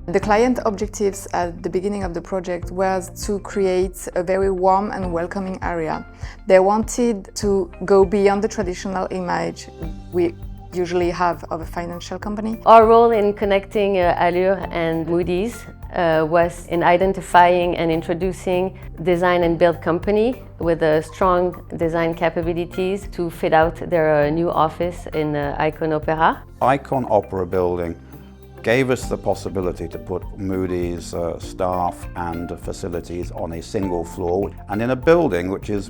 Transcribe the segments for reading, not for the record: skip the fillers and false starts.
The client objectives at the beginning of the project was to create a very warm and welcoming area. They wanted to go beyond the traditional image we usually have of a financial company. Our role in connecting Allure and Moody's was in identifying and introducing design and build company with strong design capabilities to fit out their new office in Icon Opera. Icon Opera building gave us the possibility to put Moody's staff and facilities on a single floor and in a building which is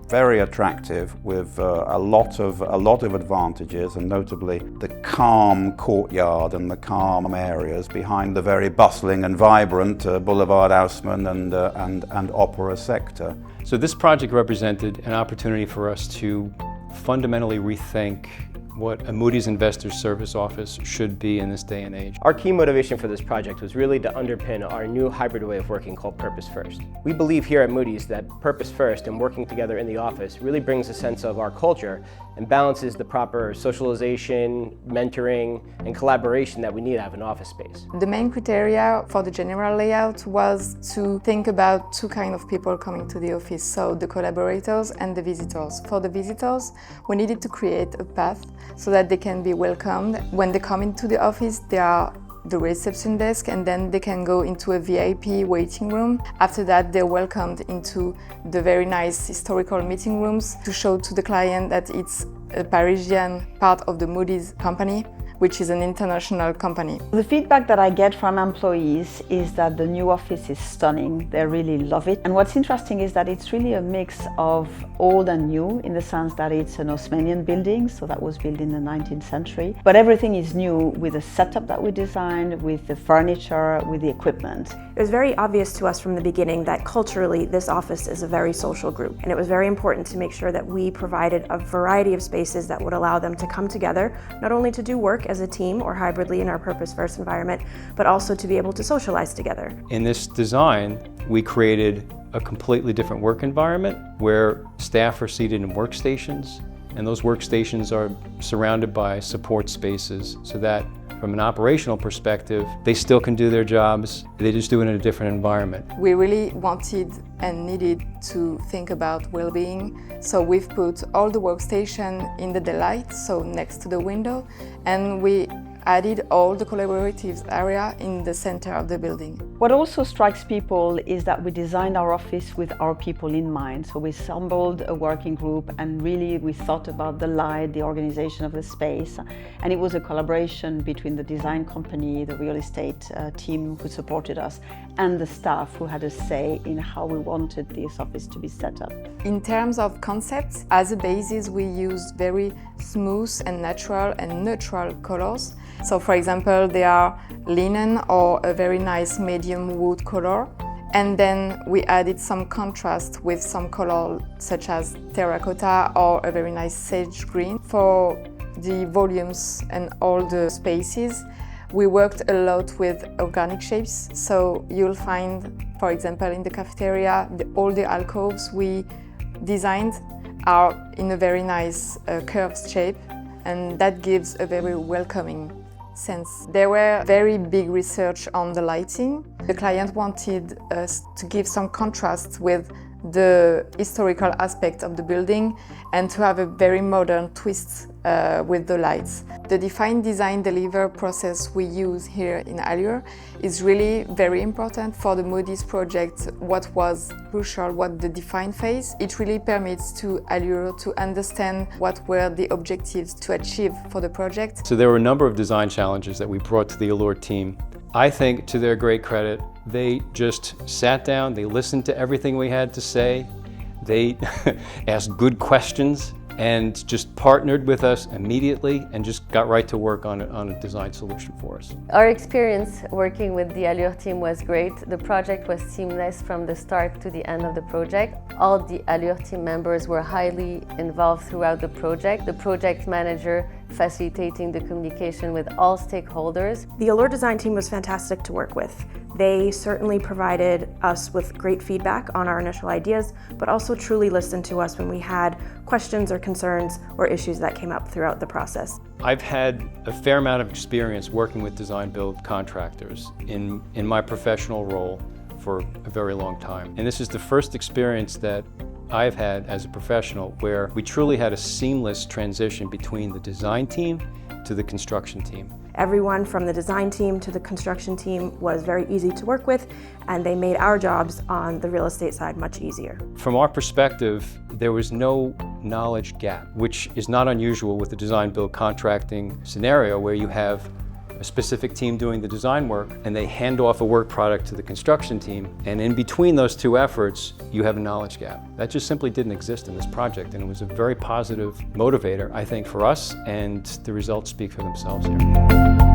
very attractive with a lot of advantages, and notably the calm courtyard and the calm areas behind the very bustling and vibrant Boulevard Haussmann and opera sector. So this project represented an opportunity for us to fundamentally rethink what a Moody's Investor Service Office should be in this day and age. Our key motivation for this project was really to underpin our new hybrid way of working called Purpose First. We believe here at Moody's that Purpose First and working together in the office really brings a sense of our culture and balances the proper socialization, mentoring, and collaboration that we need to have in office space. The main criteria for the general layout was to think about two kinds of people coming to the office, so the collaborators and the visitors. For the visitors, we needed to create a path so that they can be welcomed. When they come into the office, they are the reception desk, and then they can go into a VIP waiting room. After that, they're welcomed into the very nice historical meeting rooms to show to the client that it's a Parisian part of the Moody's company, which is an international company. The feedback that I get from employees is that the new office is stunning. They really love it. And what's interesting is that it's really a mix of old and new, in the sense that it's an Haussmannian building, so that was built in the 19th century. But everything is new with the setup that we designed, with the furniture, with the equipment. It was very obvious to us from the beginning that culturally this office is a very social group, and it was very important to make sure that we provided a variety of spaces that would allow them to come together, not only to do work as a team or hybridly in our Purpose First environment, but also to be able to socialize together. In this design, we created a completely different work environment where staff are seated in workstations, and those workstations are surrounded by support spaces so that from an operational perspective, they still can do their jobs, they just do it in a different environment. We really wanted and needed to think about well-being, so we've put all the workstation in the daylight, so next to the window, and we added all the collaborative area in the center of the building. What also strikes people is that we designed our office with our people in mind. So we assembled a working group and really we thought about the light, the organization of the space. And it was a collaboration between the design company, the real estate team who supported us, and the staff who had a say in how we wanted this office to be set up. In terms of concepts, as a basis we used very smooth and natural and neutral colors. So for example, they are linen or a very nice medium wood color. And then we added some contrast with some color such as terracotta or a very nice sage green. For the volumes and all the spaces, we worked a lot with organic shapes. So you'll find, for example, in the cafeteria, all the alcoves we designed are in a very nice curved shape, and that gives a very welcoming sense. There were very big research on the lighting. The client wanted us to give some contrast with the historical aspect of the building and to have a very modern twist with the lights. The define, design, deliver process we use here in Allure is really very important for the Moody's project. What was crucial, what the define phase, it really permits to Allure to understand what were the objectives to achieve for the project. So there were a number of design challenges that we brought to the Allure team. I think, to their great credit, they just sat down, they listened to everything we had to say, they asked good questions, and just partnered with us immediately and just got right to work on a design solution for us. Our experience working with the Allure team was great. The project was seamless from the start to the end of the project. All the Allure team members were highly involved throughout the project. The project manager facilitating the communication with all stakeholders. The Allure design team was fantastic to work with. They certainly provided us with great feedback on our initial ideas, but also truly listened to us when we had questions or concerns or issues that came up throughout the process. I've had a fair amount of experience working with design build contractors in my professional role for a very long time. And this is the first experience that I've had as a professional where we truly had a seamless transition between the design team to the construction team. Everyone from the design team to the construction team was very easy to work with, and they made our jobs on the real estate side much easier. From our perspective, there was no knowledge gap, which is not unusual with the design build contracting scenario where you have a specific team doing the design work and they hand off a work product to the construction team, and in between those two efforts you have a knowledge gap. That just simply didn't exist in this project, and it was a very positive motivator, I think, for us, and the results speak for themselves here.